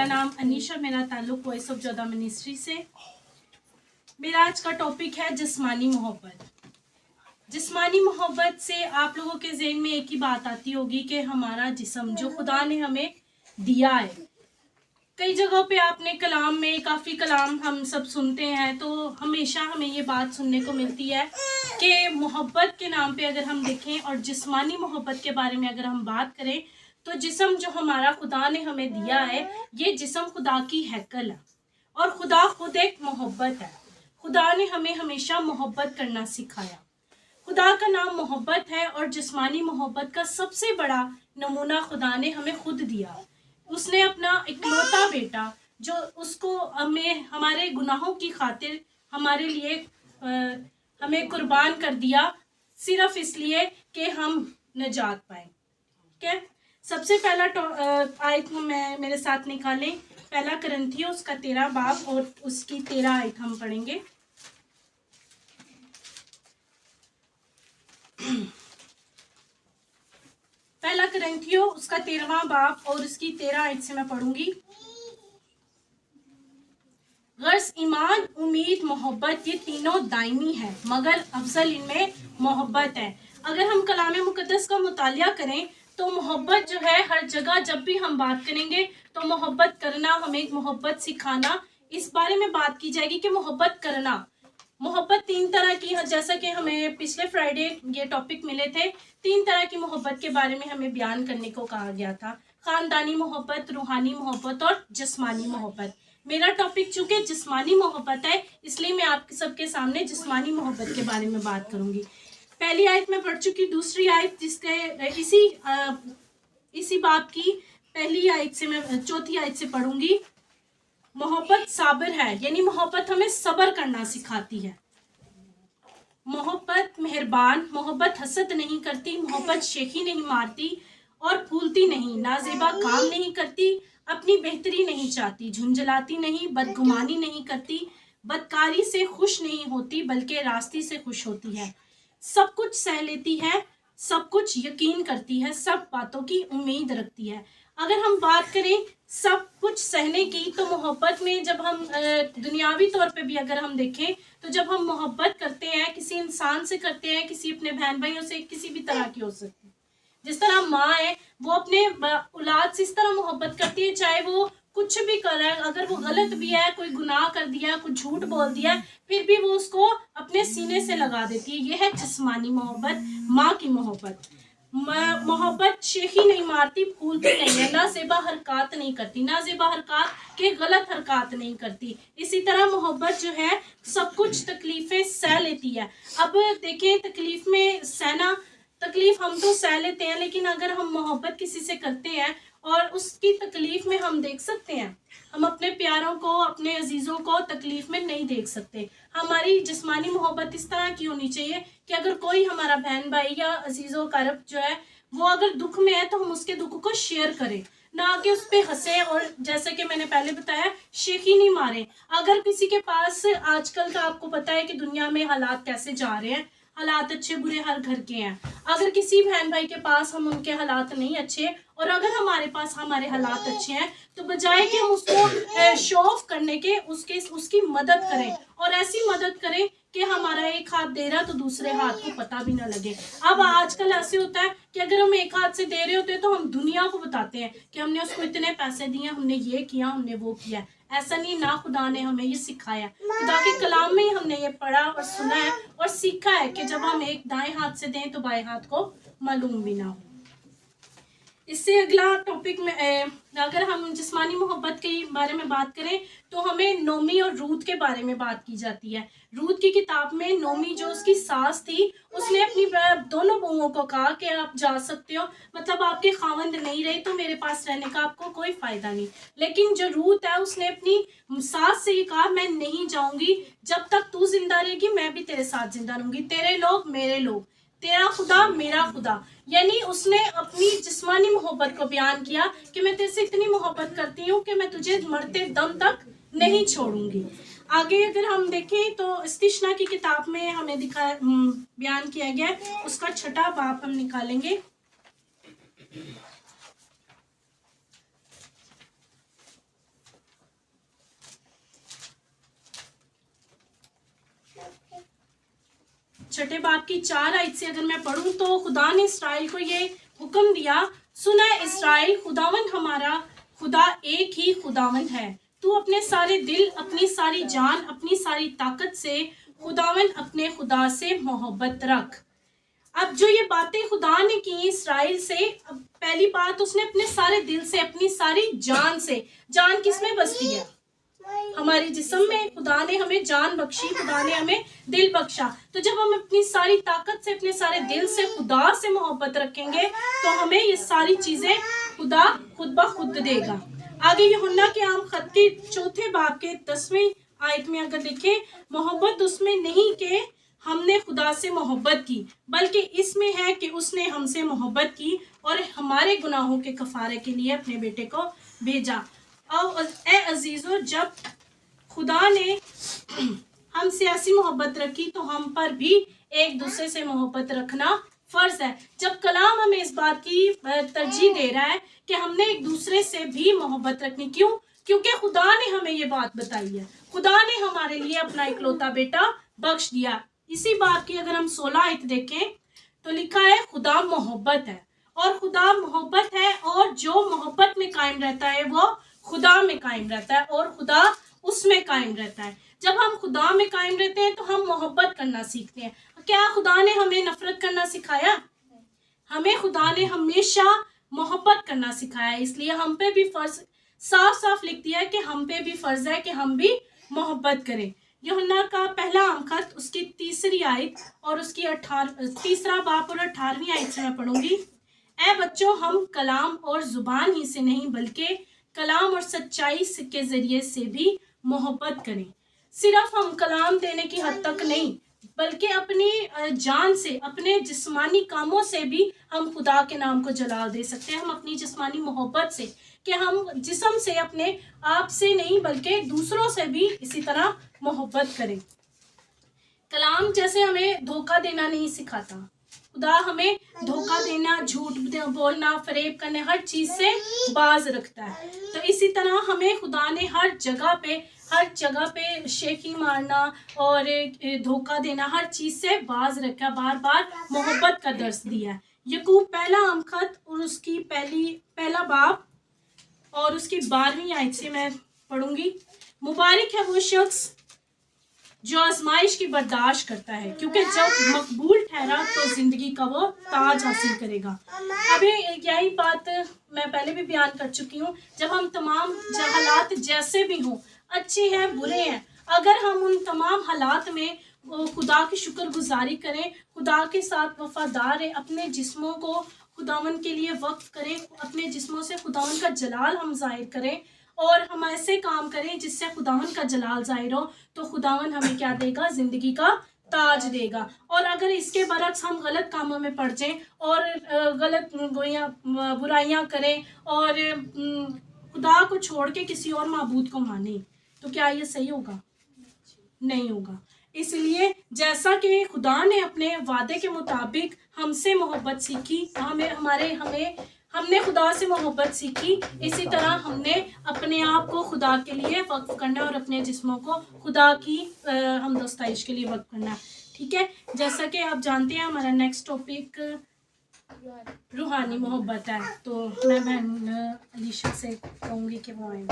मेरा नाम अनीश और मेरा ताल्लुक वॉइस ऑफ जोधा मिनिस्ट्री से। मेरा आज का टॉपिक है जिस्मानी मोहब्बत। जिस्मानी मोहब्बत से आप लोगों के ज़हन में एक ही बात आती होगी कि हमारा जिस्म जो खुदा ने हमें दिया है। कई जगहों पे आपने कलाम में काफ़ी कलाम हम सब सुनते हैं, तो हमेशा हमें ये बात सुनने को मिलती है कि मोहब्बत के नाम पे अगर हम देखें और जिस्मानी मोहब्बत के बारे में अगर हम बात करें तो जिस्म जो हमारा खुदा ने हमें दिया है, ये जिस्म खुदा की हैकल है और खुदा खुद एक मोहब्बत है। खुदा ने हमें हमेशा मोहब्बत करना सिखाया। खुदा का नाम मोहब्बत है और जिस्मानी मोहब्बत का सबसे बड़ा नमूना खुदा ने हमें खुद दिया। उसने अपना इकलौता बेटा जो उसको हमें हमारे गुनाहों की खातिर हमारे लिए हमें कुर्बान कर दिया, सिर्फ इसलिए कि हम निजात पाएं। क्या सबसे पहला आयत में मेरे साथ निकालें, पहला करंथियों उसका 13 बाब और उसकी 13 आयत हम पढ़ेंगे। पहला करंथियों उसका 13वां बाब और उसकी 13 आयत से मैं पढ़ूंगी। गर्ज ईमान, उम्मीद, मोहब्बत ये तीनों दायमी है, मगर अफजल इनमें मोहब्बत है। अगर हम कलाम मुकद्दस का मुतालिया करें तो मोहब्बत जो है हर जगह जब भी हम बात करेंगे तो मोहब्बत करना, हमें मोहब्बत सिखाना, इस बारे में बात की जाएगी कि मोहब्बत करना। मोहब्बत 3 तरह की है, जैसा कि हमें पिछले फ्राइडे ये टॉपिक मिले थे। 3 तरह की मोहब्बत के बारे में हमें बयान करने को कहा गया था, खानदानी मोहब्बत, रूहानी मोहब्बत और जिस्मानी मोहब्बत। मेरा टॉपिक चूंकि जिस्मानी मोहब्बत है, इसलिए मैं आप सबके सामने जिस्मानी मोहब्बत के बारे में बात करूंगी। पहली आयत में पढ़ चुकी, दूसरी आयत जिसके इसी बाब की पहली आयत से मैं चौथी आयत से पढ़ूंगी। मोहब्बत साबिर है, यानी मोहब्बत हमें सब्र करना सिखाती है। मोहब्बत मेहरबान, मोहब्बत हसद नहीं करती, मोहब्बत शेखी नहीं मारती और फूलती नहीं, नाजेबा काम नहीं करती, अपनी बेहतरी नहीं चाहती, झुंझलाती नहीं, बदगुमानी नहीं करती, बदकारी से खुश नहीं होती बल्कि रास्ती से खुश होती है, सब कुछ सह लेती है, सब कुछ यकीन करती है, सब बातों की उम्मीद रखती है। अगर हम बात करें सब कुछ सहने की, तो मोहब्बत में जब हम दुनियावी तौर पे भी अगर हम देखें तो जब हम मोहब्बत करते हैं किसी इंसान से करते हैं, किसी अपने बहन भाइयों से, किसी भी तरह की हो सकती है। जिस तरह माँ है वो अपने औलाद से इस तरह मोहब्बत करती है, चाहे वो कुछ भी कर रहा है, अगर वो गलत भी है, कोई गुनाह कर दिया, कुछ झूठ बोल दिया, फिर भी वो उसको अपने सीने से लगा देती है। ये है जिस्मानी मोहब्बत, माँ की मोहब्बत। मोहब्बत शेखी नहीं मारती, फूलती नहीं है, नाजेबा हरकत नहीं करती, नाजेबा हरकत के गलत हरकत नहीं करती। इसी तरह मोहब्बत जो है सब कुछ तकलीफें सह लेती है। अब देखें, तकलीफ में सहना, तकलीफ हम तो सह लेते हैं, लेकिन अगर हम मोहब्बत किसी से करते हैं और उसकी तकलीफ में हम देख सकते हैं, हम अपने प्यारों को, अपने अजीज़ों को तकलीफ में नहीं देख सकते। हमारी जिस्मानी मोहब्बत इस तरह की होनी चाहिए कि अगर कोई हमारा बहन भाई या अजीज़ों कारब जो है वो अगर दुख में है तो हम उसके दुख को शेयर करें, ना कि उस पर हंसे और जैसे कि मैंने पहले बताया शेखी नहीं मारे। अगर किसी के पास, आजकल का आपको पता है कि दुनिया में हालात कैसे जा रहे हैं, हालात अच्छे बुरे हर घर के हैं। अगर किसी बहन भाई के पास हम उनके हालात नहीं अच्छे और अगर हमारे पास हमारे हालात अच्छे हैं, तो बजाय कि हम उसको शो ऑफ करने के उसकी मदद करें और ऐसी मदद करें कि हमारा एक हाथ दे रहा तो दूसरे हाथ को पता भी ना लगे। अब आजकल ऐसे होता है कि अगर हम एक हाथ से दे रहे होते हैं तो हम दुनिया को बताते हैं कि हमने उसको इतने पैसे दिए, हमने ये किया, हमने वो किया। ऐसा नहीं, ना खुदा ने हमें ये सिखाया। खुदा के कलाम में ही हमने ये पढ़ा और सुना है और सीखा है कि जब हम एक दाएं हाथ से दें तो बाएं हाथ को मालूम भी ना हो। इससे अगला टॉपिक में अगर हम जिस्मानी मोहब्बत के बारे में बात करें तो हमें नोमी और रूत के बारे में बात की जाती है। रूत की किताब में नोमी जो उसकी सास थी, उसने अपनी दोनों बहुओं को कहा कि आप जा सकते हो, मतलब आपके खावंद नहीं रहे तो मेरे पास रहने का आपको कोई फायदा नहीं। लेकिन जो रूत है उसने अपनी सास से ये कहा, मैं नहीं जाऊंगी, जब तक तू जिंदा रहेगी मैं भी तेरे साथ जिंदा रहूंगी, तेरे लोग मेरे लोग, तेरा खुदा मेरा खुदा। यानी उसने अपनी जिस्मानी मोहब्बत को बयान किया कि मैं तेरे से इतनी मोहब्बत करती हूँ कि मैं तुझे मरते दम तक नहीं छोड़ूंगी। आगे अगर हम देखें तो इस्तिश्ना की किताब में हमें दिखाया बयान किया गया है, उसका 6वां बाब हम निकालेंगे। छठे बाब की 4 आयत से अगर मैं पढ़ूं तो खुदा ने इसराइल को ये हुक्म दिया, सुना इसराइल, खुदावन हमारा खुदा एक ही खुदावन है। तू अपने सारे दिल, अपनी सारी जान, अपनी सारी ताकत से खुदावन अपने खुदा से मोहब्बत रख। अब जो ये बातें खुदा ने की इसराइल से, अब पहली बात उसने अपने सारे दिल से, अपनी सारी जान से। जान किसमें बसती है? हमारी जिस्म में। खुदा ने हमें जान बख्शी, खुदा ने हमें दिल बख्शा। तो जब हम अपनी सारी ताकत से, अपने सारे दिल से खुदा से मोहब्बत रखेंगे तो हमें ये सारी चीजें खुदा खुद ब खुद देगा। आगे यूहन्ना के आम खत के 4 बाब के 10वीं आयत में अगर देखें, मोहब्बत उसमें नहीं कि हमने खुदा से मोहब्बत की, बल्कि इसमें है कि उसने हमसे मोहब्बत की और हमारे गुनाहों के कफारे के लिए अपने बेटे को भेजा। और ए अजीजों, जब खुदा ने हमसे ऐसी मोहब्बत रखी तो हम पर भी एक दूसरे से मोहब्बत रखना फर्ज है। जब कलाम हमें इस बात की तरजीह दे रहा है कि हमने एक दूसरे से भी मोहब्बत रखनी, क्यों? क्योंकि खुदा ने हमें ये बात बताई है। खुदा ने हमारे लिए अपना इकलौता बेटा बख्श दिया। इसी बात की अगर हम 16 आयत देखें तो लिखा है, खुदा मोहब्बत है और खुदा मोहब्बत है, और जो मोहब्बत में कायम रहता है वो खुदा में कायम रहता है और खुदा उसमें कायम रहता है। जब हम खुदा में कायम रहते हैं तो हम मोहब्बत करना सीखते हैं। क्या खुदा ने हमें नफरत करना सिखाया? हमें खुदा ने हमेशा मोहब्बत करना सिखाया। इसलिए हम पे भी फर्ज, साफ साफ लिख दिया है कि हम पे भी फर्ज है कि हम भी मोहब्बत करें। यूहन्ना का पहला आम खत उसकी 3री आयत और उसकी 3रा बाब और 18वीं आयत से मैं पढ़ूंगी। ए बच्चों, हम कलाम और जुबान ही से नहीं बल्कि कलाम और सच्चाई के जरिए से भी मोहब्बत करें। सिर्फ हम कलाम देने की हद तक नहीं, बल्कि अपनी जान से, अपने जिस्मानी कामों से भी हम खुदा के नाम को जलाल दे सकते हैं। हम अपनी जिस्मानी मोहब्बत से, कि हम जिस्म से, अपने आप से नहीं बल्कि दूसरों से भी इसी तरह मोहब्बत करें। कलाम जैसे हमें धोखा देना नहीं सिखाता। खुदा हमें धोखा देना, झूठ बोलना, फरेब करने, हर चीज से बाज रखता है। तो इसी तरह हमें खुदा ने हर जगह पे शेखी मारना और धोखा देना, हर चीज से बाज रखा, बार बार मोहब्बत का दर्स दिया है। यकूब पहला आम खत और उसकी पहला बाब और उसकी 12वीं आयत से मैं पढ़ूंगी। मुबारक है वो शख्स जो आजमाइश की बर्दाश्त करता है, क्योंकि जब मकबूल ठहरा तो जिंदगी का वो ताज हासिल करेगा। अभी यही बात मैं पहले भी बयान कर चुकी हूँ। जब हम तमाम हालात जैसे भी हों, अच्छे हैं बुरे हैं, अगर हम उन तमाम हालात में खुदा की शुक्रगुजारी करें, खुदा के साथ वफादार रहें, अपने जिस्मों को खुदावन के लिए वक्फ करें, अपने जिस्मों से खुदावन का जलाल हम जाहिर करें और हम ऐसे काम करें जिससे खुदावन का जलाल जाहिर हो, तो खुदावन हमें क्या देगा? जिंदगी का ताज देगा। और अगर इसके बरक्स हम गलत कामों में पड़ जाएं और गलत बुराइयां करें और खुदा को छोड़ के किसी और माबूद को माने, तो क्या ये सही होगा? नहीं होगा। इसलिए जैसा कि खुदा ने अपने वादे के मुताबिक हमसे मोहब्बत सीखी, हमने खुदा से मोहब्बत सीखी, इसी तरह हमने अपने आप को खुदा के लिए वक्फ करना और अपने जिस्मों को खुदा की हमदस्ताइश के लिए वक्फ करना। ठीक है, जैसा कि आप जानते हैं हमारा नेक्स्ट टॉपिक रूहानी मोहब्बत है, तो मैं बहन अलीशा से कहूँगी कि वो आएँ।